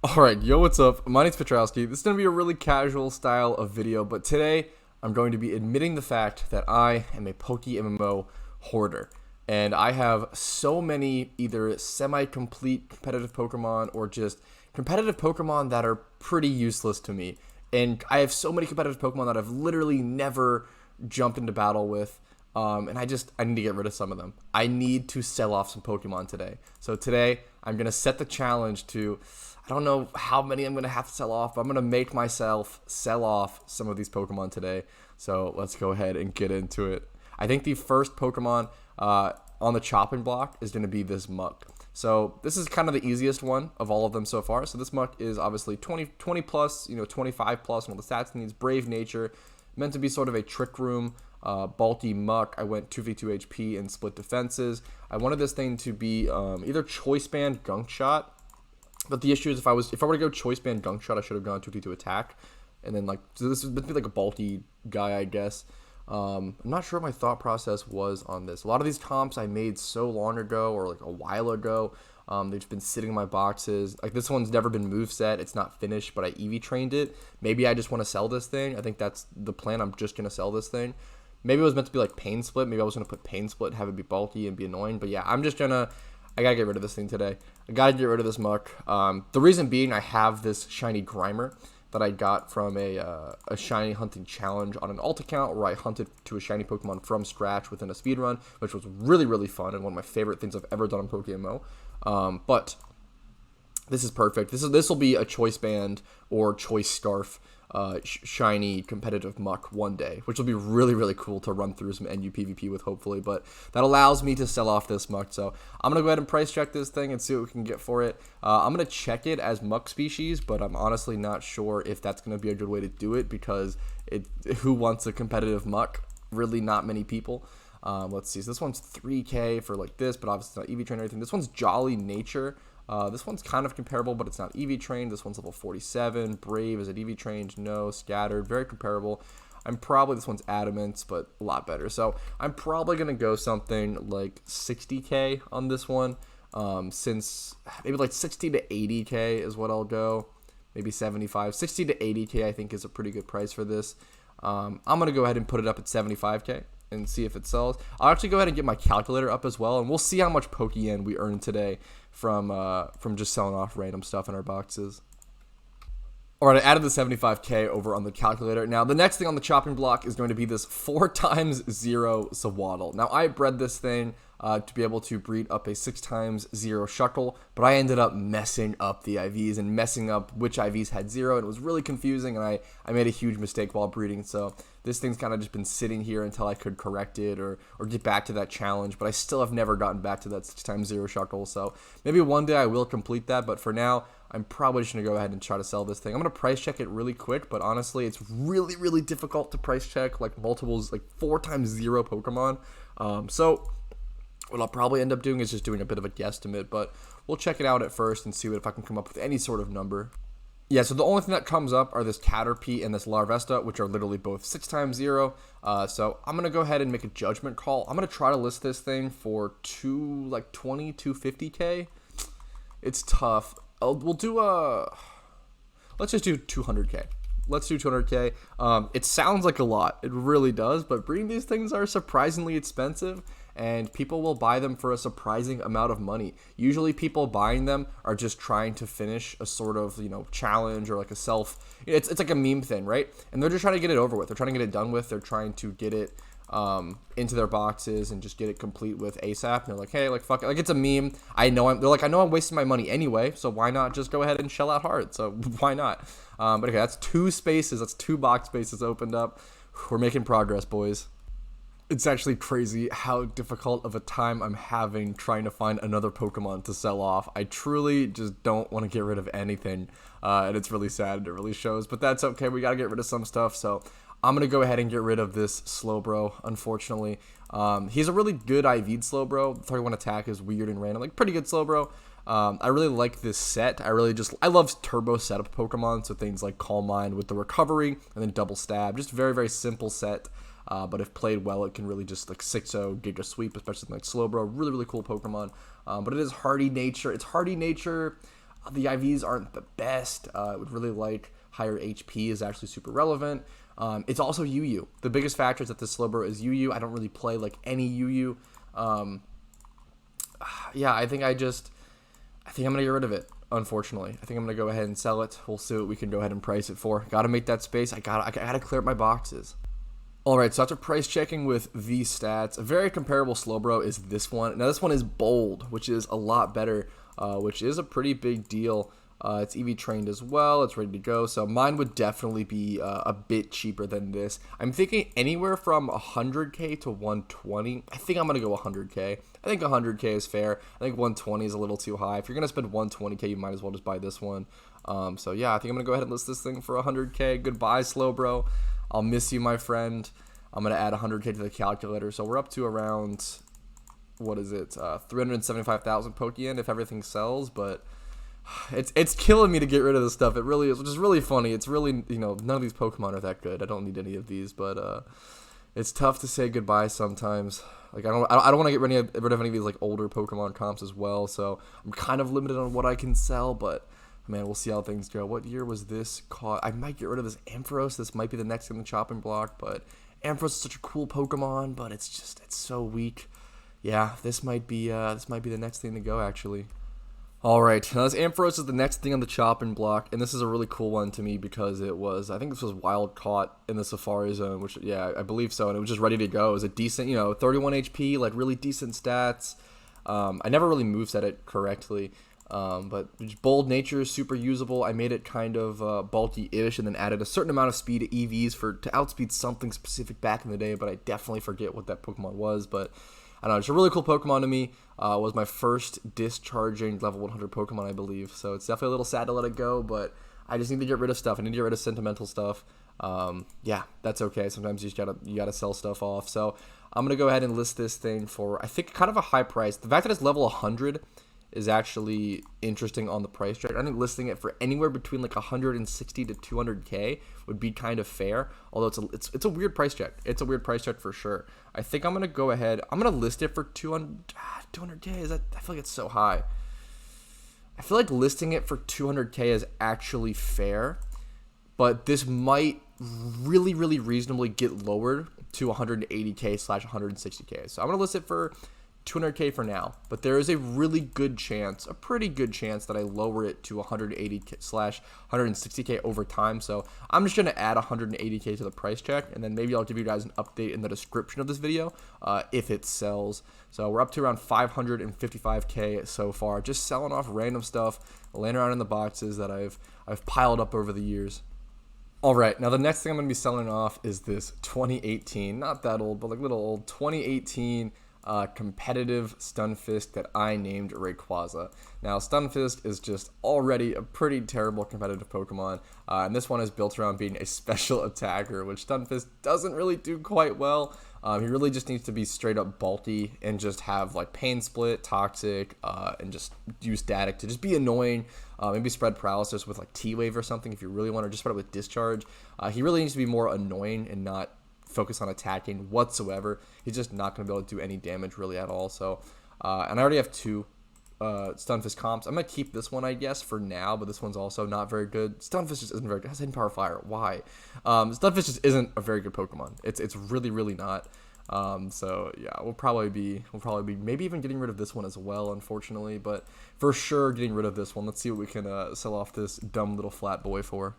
Alright, yo, what's up? My name's Patrouski. This is going to be a really casual style of video, but today I'm going to be admitting the fact that I am a PokeMMO hoarder. And I have so many either semi-complete competitive Pokemon or just competitive Pokemon that are pretty useless to me. And I have so many competitive Pokemon that I've literally never jumped into battle with. And I need to get rid of some of them. I need to sell off some Pokemon today. So today, I'm going to set the challenge to, I don't know how many I'm going to have to sell off, but I'm going to make myself sell off some of these Pokemon today. So let's go ahead and get into it. I think the first Pokemon on the chopping block is going to be this Muck. So this is kind of the easiest one of all of them so far. So this Muck is obviously 20 plus, 25 plus, and all the stats it needs. Brave Nature, meant to be sort of a Trick Room. Bulky Muck. I went 2v2 HP and split defenses. I wanted this thing to be either Choice Band, Gunk Shot. But the issue is if I were to go Choice Band, Gunk Shot, I should have gone 2v2 attack. And then so this would be like a bulky guy, I guess. I'm not sure what my thought process was on this. A lot of these comps I made so long ago or like a while ago. They've just been sitting in my boxes. Like this one's never been moveset. It's not finished, but I EV trained it. Maybe I just want to sell this thing. I think that's the plan. I'm just going to sell this thing. Maybe it was meant to be like Pain Split. Maybe I was going to put Pain Split, have it be bulky and be annoying. But yeah, I got to get rid of this thing today. I got to get rid of this Muck. The reason being I have this shiny Grimer that I got from a shiny hunting challenge on an alt account where I hunted to a shiny Pokemon from scratch within a speedrun, which was really, really fun and one of my favorite things I've ever done on PokeMMO. But this is perfect. This will be a Choice Band or Choice Scarf shiny competitive Muck one day, which will be really, really cool to run through some NU PvP with, hopefully. But that allows me to sell off this Muck. So I'm going to go ahead and price check this thing and see what we can get for it. I'm going to check it as Muck species, but I'm honestly not sure if that's going to be a good way to do it because who wants a competitive Muck? Really not many people. Let's see. So this one's 3K for like this, but obviously it's not EV trained or anything. This one's Jolly Nature. This one's kind of comparable, but it's not EV trained. This one's level 47. Brave, is it EV trained? No. Scattered, very comparable. This one's Adamant, but a lot better. So I'm probably going to go something like 60K on this one. Since maybe like 60 to 80K is what I'll go. Maybe 75. 60 to 80K I think is a pretty good price for this. I'm going to go ahead and put it up at 75K. And see if it sells. I'll actually go ahead and get my calculator up as well, and we'll see how much Pokeyen we earn today from just selling off random stuff in our boxes. Alright, I added the 75K over on the calculator. Now, the next thing on the chopping block is going to be this 4x0 Sawaddle. Now, I bred this thing to be able to breed up a 6x0 Shuckle, but I ended up messing up the IVs and messing up which IVs had 0, and it was really confusing, and I made a huge mistake while breeding, so this thing's kind of just been sitting here until I could correct it or get back to that challenge, but I still have never gotten back to that 6x0 Shuckle, so maybe one day I will complete that, but for now, I'm probably just going to go ahead and try to sell this thing. I'm going to price check it really quick, but honestly, it's really, really difficult to price check like multiples, like 4x0 Pokemon. So what I'll probably end up doing is just doing a bit of a guesstimate, but we'll check it out at first and see if I can come up with any sort of number. Yeah, so the only thing that comes up are this Caterpie and this Larvesta, which are literally both 6x0. So I'm going to go ahead and make a judgment call. I'm going to try to list this thing for 250K. It's tough. Let's just do 200K. Let's do 200K. It sounds like a lot. It really does, but breeding these things are surprisingly expensive, and people will buy them for a surprising amount of money. Usually people buying them are just trying to finish a sort of, challenge or like a self. It's like a meme thing, right? And they're just trying to get it over with. They're trying to get it done with. They're trying to get it into their boxes and just get it complete with ASAP. And they're like, hey, like, fuck it. Like, it's a meme. I know I'm wasting my money anyway, so why not just go ahead and shell out hard? So why not? But okay, that's 2 spaces. That's 2 box spaces opened up. We're making progress, boys. It's actually crazy how difficult of a time I'm having trying to find another Pokemon to sell off. I truly just don't want to get rid of anything, and it's really sad. It really shows, but that's okay. We got to get rid of some stuff, so I'm going to go ahead and get rid of this Slowbro, unfortunately. He's a really good IV'd Slowbro. 31 attack is weird and random. Like, pretty good Slowbro. I really like this set. I love turbo setup Pokemon, so things like Calm Mind with the recovery and then double stab. Just very, very simple set. But if played well, it can really just like 6-0 Giga Sweep, especially like Slowbro. Really, really cool Pokemon. But it is Hardy Nature. It's Hardy Nature. the IVs aren't the best. I would really like higher HP is actually super relevant. It's also UU. The biggest factor is that this Slowbro is UU. I don't really play like any UU. Yeah, I think I'm gonna get rid of it. Unfortunately, I think I'm gonna go ahead and sell it. We'll see what we can go ahead and price it for. Gotta make that space. I gotta clear up my boxes. All right, so after price checking with these stats, a very comparable Slowbro is this one. Now this one is bold, which is a lot better, which is a pretty big deal. It's EV trained as well. It's ready to go. So mine would definitely be a bit cheaper than this. I'm thinking anywhere from 100K to 120. I think I'm going to go 100K. I think 100K is fair. I think 120 is a little too high. If you're going to spend 120K, you might as well just buy this one. So yeah, I think I'm going to go ahead and list this thing for 100K. Goodbye, Slowbro. I'll miss you, my friend. I'm going to add 100K to the calculator. So we're up to around, what is it, 375,000 Pokeyen if everything sells, but it's killing me to get rid of this stuff. It really is, which is really funny. It's really, none of these Pokemon are that good. I don't need any of these, but it's tough to say goodbye sometimes. Like I don't want to get rid of any of these like older Pokemon comps as well. So I'm kind of limited on what I can sell, but man, we'll see how things go. What year was this caught? I might get rid of this Ampharos. This might be the next in the chopping block, but Ampharos is such a cool Pokemon, but it's so weak. Yeah, this might be the next thing to go actually. Alright, now this Ampharos is the next thing on the chopping block, and this is a really cool one to me because I think this was wild caught in the Safari Zone, which, yeah, I believe so, and it was just ready to go. It was a decent, 31 HP, like, really decent stats. I never really moveset it correctly, but bold nature is super usable. I made it kind of bulky-ish and then added a certain amount of speed to EVs to outspeed something specific back in the day, but I definitely forget what that Pokemon was, but I don't know, it's a really cool Pokemon to me. It was my first discharging level 100 Pokemon, I believe. So it's definitely a little sad to let it go, but I just need to get rid of stuff. I need to get rid of sentimental stuff. Yeah, that's okay. Sometimes you gotta sell stuff off. So I'm gonna go ahead and list this thing for, I think, kind of a high price. The fact that it's level 100 is actually interesting on the price check. I think listing it for anywhere between like 160 to 200K would be kind of fair. Although it's a weird price check. It's a weird price check for sure. I think I'm gonna go ahead. I'm gonna list it for 200K. I feel like it's so high. I feel like listing it for 200K is actually fair, but this might really, really reasonably get lowered to 180K / 160K. So I'm gonna list it for 200K for now, but there is a really good chance, a pretty good chance that I lower it to 180K / 160K over time. So I'm just going to add 180K to the price check, and then maybe I'll give you guys an update in the description of this video if it sells. So we're up to around 555K so far, just selling off random stuff, laying around in the boxes that I've piled up over the years. Alright, now the next thing I'm going to be selling off is this 2018, not that old, but like little old 2018 competitive Stunfisk that I named Rayquaza. Now, Stunfisk is just already a pretty terrible competitive Pokemon, and this one is built around being a special attacker, which Stunfisk doesn't really do quite well. He really just needs to be straight up bulky and just have like Pain Split, Toxic, and just use Static to just be annoying. Maybe spread Paralysis with like T-Wave or something if you really want to just spread it with Discharge. He really needs to be more annoying and not focus on attacking whatsoever. He's just not going to be able to do any damage really at all. So, and I already have two Stunfisk comps. I'm going to keep this one, I guess, for now, but this one's also not very good. Stunfisk just isn't very good. It has Hidden Power Fire. Why? Stunfisk just isn't a very good Pokemon. It's really, really not. So yeah, we'll probably be maybe even getting rid of this one as well, unfortunately, but for sure getting rid of this one. Let's see what we can sell off this dumb little flat boy for.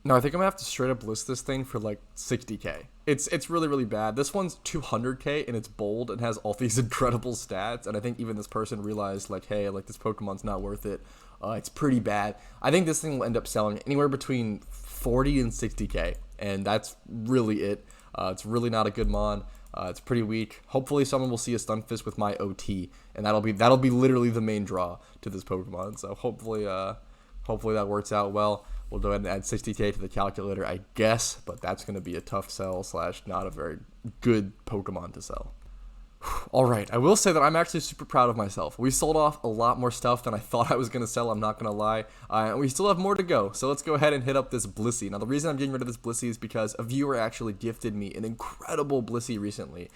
No, I think I'm gonna have to straight up list this thing for like 60K. It's really, really bad. This one's 200K and it's bold and has all these incredible stats. And I think even this person realized like, hey, like this Pokemon's not worth it. It's pretty bad. I think this thing will end up selling anywhere between 40 and 60K, and that's really it. It's really not a good mon. It's pretty weak. Hopefully someone will see a Stunfisk with my OT, and that'll be literally the main draw to this Pokemon. So hopefully that works out well. We'll go ahead and add 60K to the calculator, I guess, but that's going to be a tough sell / not a very good Pokemon to sell. All right, I will say that I'm actually super proud of myself. We sold off a lot more stuff than I thought I was going to sell, I'm not going to lie. And we still have more to go, so let's go ahead and hit up this Blissey. Now, the reason I'm getting rid of this Blissey is because a viewer actually gifted me an incredible Blissey recently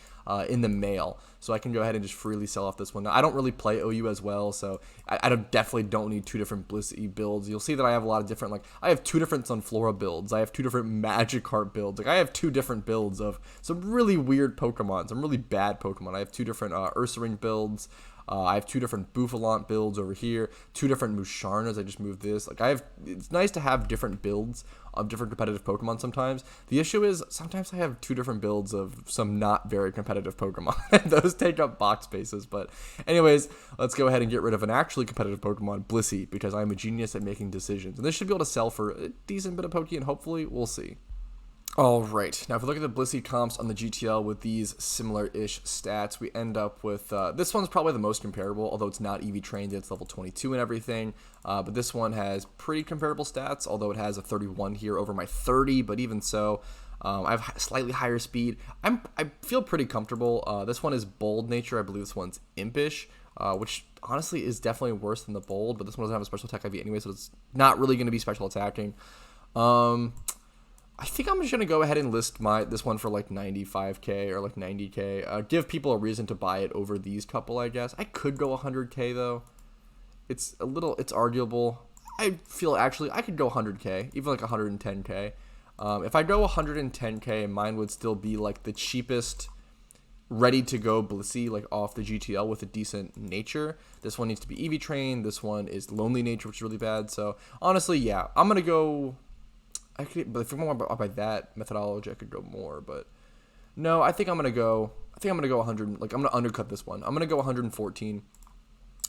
in the mail. So I can go ahead and just freely sell off this one. Now, I don't really play OU as well, so I definitely don't need two different Blissey builds. You'll see that I have a lot of different, like, I have two different Sunflora builds. I have two different Magikarp builds. Like, I have two different builds of some really weird Pokemon, some really bad Pokemon. I have two different Ursaring builds. I have two different Buffalant builds over here, two different Musharnas. I just moved this. Like, it's nice to have different builds of different competitive Pokemon sometimes. The issue is sometimes I have two different builds of some not very competitive Pokemon. Those take up box spaces. But anyways, let's go ahead and get rid of an actually competitive Pokemon, Blissey, because I'm a genius at making decisions. And this should be able to sell for a decent bit of Pokeyen, hopefully. We'll see. Alright, now if we look at the Blissey comps on the GTL with these similar-ish stats, we end up with, this one's probably the most comparable, although it's not EV trained, it's level 22 and everything, but this one has pretty comparable stats, although it has a 31 here over my 30, but even so, I have slightly higher speed. I feel pretty comfortable. This one is Bold Nature, I believe this one's Impish, which honestly is definitely worse than the Bold, but this one doesn't have a special attack IV anyway, so it's not really going to be special attacking. I think I'm just going to go ahead and list this one for like 95k or like 90k. Give people a reason to buy it over these couple, I guess. I could go 100k though. It's arguable. I feel actually I could go 100k, even like 110k. If I go 110k, mine would still be like the cheapest ready to go Blissey, like off the GTL with a decent nature. This one needs to be EV trained. This one is Lonely Nature, which is really bad. So honestly, yeah, I'm going to go... but if I'm going by that methodology, I could go more, but no, I think I'm gonna go 100. Like, I'm gonna undercut this one. I'm gonna go 114,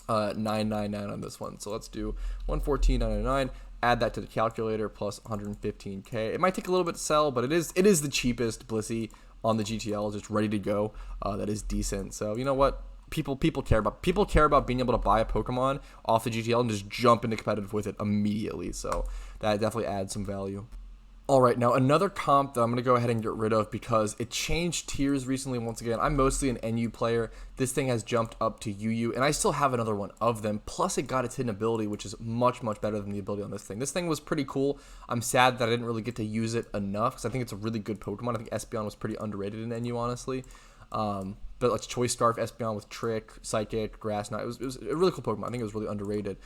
999 on this one. So let's do 114,999. Add that to the calculator plus 115k. It might take a little bit to sell, but it is the cheapest Blissey on the GTL, just ready to go. That is decent. So you know what? People care about being able to buy a Pokemon off the GTL and just jump into competitive with it immediately. So that definitely adds some value. All right, now another comp that I'm going to go ahead and get rid of because it changed tiers recently once again. I'm mostly an NU player. This thing has jumped up to UU, and I still have another one of them. Plus, it got its hidden ability, which is much, much better than the ability on this thing. This thing was pretty cool. I'm sad that I didn't really get to use it enough because I think it's a really good Pokemon. I think Espeon was pretty underrated in NU, honestly. But like Choice Scarf, Espeon with Trick, Psychic, Grass Knot. It was a really cool Pokemon. I think it was really underrated.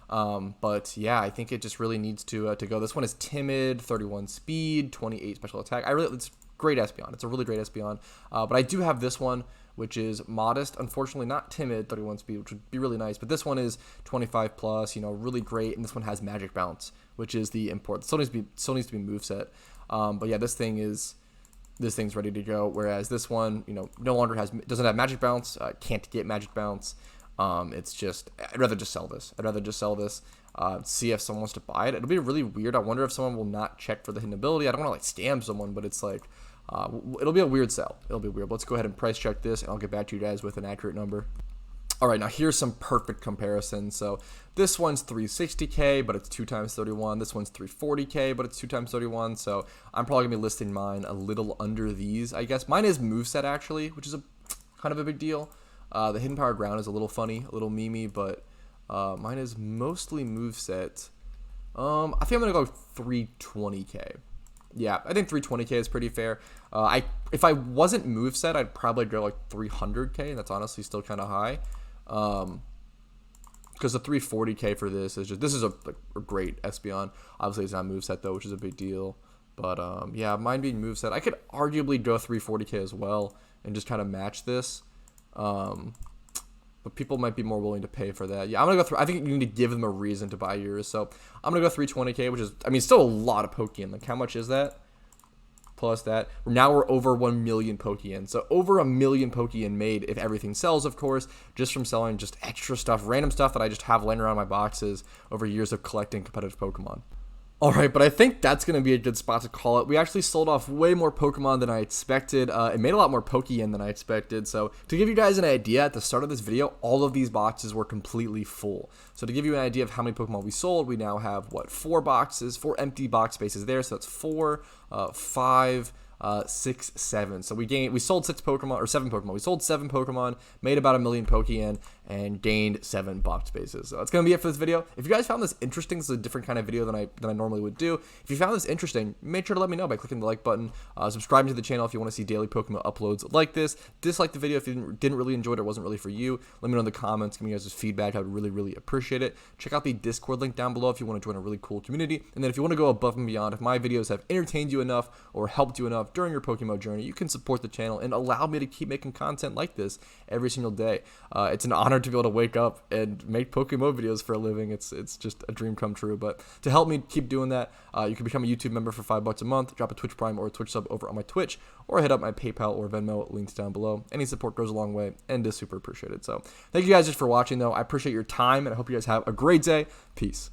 But yeah, I think it just really needs to go. This one is Timid, 31 speed, 28 special attack. It's great Espeon. It's a really great Espeon. But I do have this one, which is Modest. Unfortunately, not Timid, 31 speed, which would be really nice. But this one is 25 plus, really great. And this one has Magic Bounce, which is the important. Still needs to be moveset. But yeah, this thing's ready to go. Whereas this one, no longer doesn't have Magic Bounce. Can't get Magic Bounce. It's just, I'd rather just sell this. See if someone wants to buy it. It'll be really weird. I wonder if someone will not check for the hidden ability. I don't want to scam someone, but it's like, it'll be a weird sell. It'll be weird. But let's go ahead and price check this, and I'll get back to you guys with an accurate number. All right, now here's some perfect comparisons. So this one's 360k, but it's 2 times 31. This one's 340k, but it's 2 times 31. So I'm probably gonna be listing mine a little under these, I guess. Mine is moveset actually, which is kind of a big deal. The Hidden Power Ground is a little funny, a little memey, but mine is mostly moveset. I think I'm going to go 320k. Yeah, I think 320k is pretty fair. If I wasn't moveset, I'd probably go like 300k, and that's honestly still kind of high. Because the 340k for this is a great Espeon. Obviously, it's not moveset, though, which is a big deal. But yeah, mine being moveset, I could arguably go 340k as well and just kind of match this. But people might be more willing to pay for that. Yeah, I'm gonna go I think you need to give them a reason to buy yours. So I'm gonna go 320k, which is, still a lot of Pokeyen. Like, how much is that? Plus that. Now we're over 1 million Pokeyen. So over 1 million Pokeyen made if everything sells, of course, just from selling just extra stuff, random stuff that I just have laying around my boxes over years of collecting competitive Pokemon. Alright, but I think that's going to be a good spot to call it. We actually sold off way more Pokemon than I expected. It made a lot more Pokeyen than I expected. So to give you guys an idea, at the start of this video, all of these boxes were completely full. So to give you an idea of how many Pokemon we sold, we now have, 4 empty box spaces there. So that's 4, 5, 7. So we sold 6 Pokemon, or 7 Pokemon. We sold 7 Pokemon, made about 1 million Pokeyen, and gained 7 box spaces. So that's gonna be it for this video. If you guys found this interesting, this is a different kind of video than I normally would do. If you found this interesting, make sure to let me know by clicking the like button. Subscribe to the channel if you want to see daily Pokemon uploads like this. Dislike the video if you didn't really enjoy it or wasn't really for you. Let me know in the comments. Give me guys' feedback. I would really appreciate it. Check out the Discord link down below if you want to join a really cool community. And then if you want to go above and beyond, if my videos have entertained you enough or helped you enough during your Pokemon journey, you can support the channel and allow me to keep making content like this every single day. It's an honor to be able to wake up and make PokeMMO videos for a living. It's just a dream come true. But to help me keep doing that, you can become a YouTube member for $5 a month, drop a Twitch Prime or a Twitch sub over on my Twitch, or hit up my PayPal or Venmo links down below. Any support goes a long way and is super appreciated. So thank you guys just for watching, though. I appreciate your time, and I hope you guys have a great day. Peace.